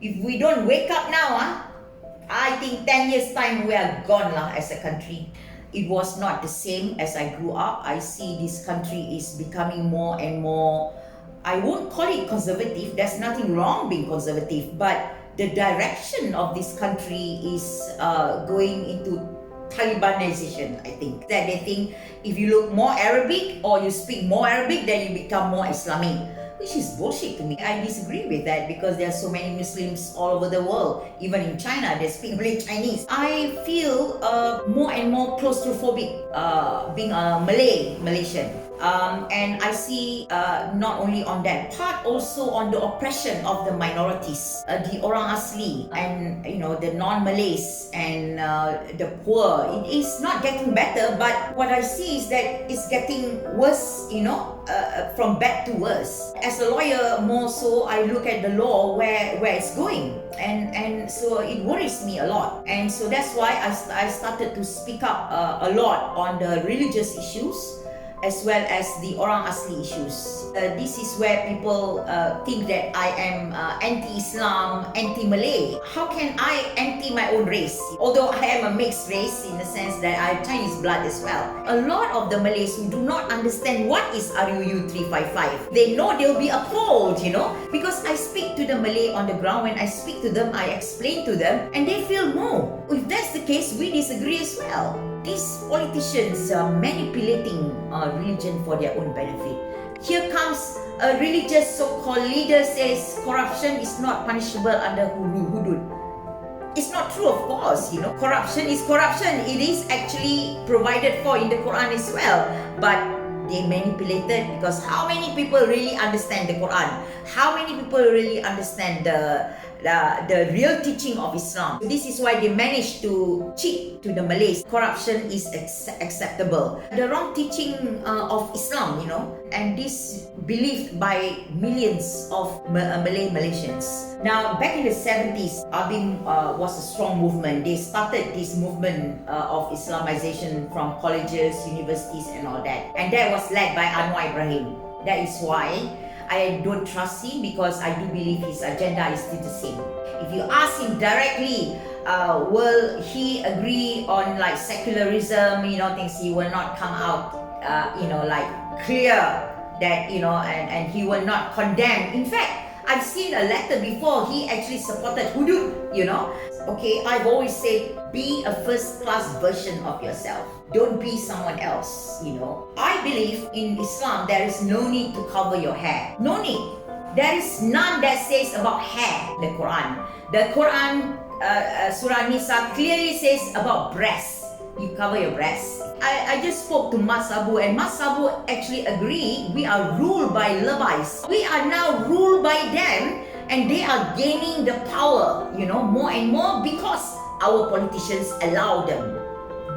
If we don't wake up now, I think 10 years time we are gone as a country. It was not the same as I grew up. I see this country is becoming more and more, I won't call it conservative, there's nothing wrong being conservative, but the direction of this country is going into Talibanization, I think. That they think if you look more Arabic or you speak more Arabic, then you become more Islamic, which is bullshit to me. I disagree with that because there are so many Muslims all over the world. Even in China, they speak Malay Chinese. I feel more and more claustrophobic being a Malaysian. And I see not only on that part, also on the oppression of the minorities, the Orang Asli and the non-Malays and the poor. It is not getting better, but what I see is that it's getting worse, from bad to worse. As a lawyer, more so, I look at the law where it's going, and so it worries me a lot. And so that's why I started to speak up a lot on the religious issues, as well as the Orang Asli issues. This is where people think that I am anti-Islam, anti-Malay. How can I anti my own race? Although I am a mixed race in the sense that I have Chinese blood as well. A lot of the Malays who do not understand what is RUU 355, they know they'll be appalled, because I speak to the Malay on the ground. When I speak to them, I explain to them, and they feel, no, if that's the case, we disagree as well. These politicians are manipulating religion for their own benefit. Here comes a religious so-called leader says corruption is not punishable under hudud. It's not true, of course. Corruption is corruption. It is actually provided for in the Quran as well. But they manipulated, because how many people really understand the Quran? How many people really understand the real teaching of Islam? This is why they managed to cheat to the Malays. Corruption is acceptable. The wrong teaching of Islam, and this believed by millions of Malay Malaysians. Now, back in the 70s, ABIM was a strong movement. They started this movement of Islamization from colleges, universities and all that. And that was led by Anwar Ibrahim. That is why I don't trust him, because I do believe his agenda is still the same. If you ask him directly, will he agree on secularism, things, he will not come out, clear that, and he will not condemn. In fact, I've seen a letter before, he actually supported hudud, Okay, I've always said, be a first-class version of yourself. Don't be someone else, I believe in Islam, there is no need to cover your hair. No need. There is none that says about hair in the Quran. The Quran, Surah Nisa, clearly says about breasts. You cover your breasts. I just spoke to Mat Sabu, and Mat Sabu actually agreed we are ruled by Lebais. We are now ruled by them, and they are gaining the power, more and more, because our politicians allow them.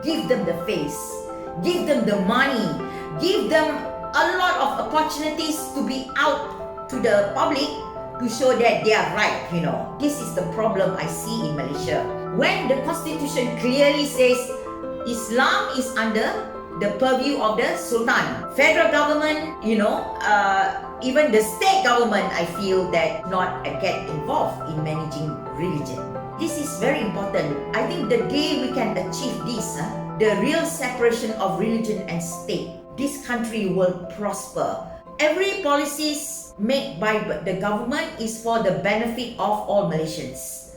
Give them the face, give them the money, give them a lot of opportunities to be out to the public to show that they are right, This is the problem I see in Malaysia. When the constitution clearly says Islam is under the purview of the Sultan. Federal government, even the state government, I feel that not get involved in managing religion. This is very important. I think the day we can achieve this, the real separation of religion and state, this country will prosper. Every policies made by the government is for the benefit of all Malaysians.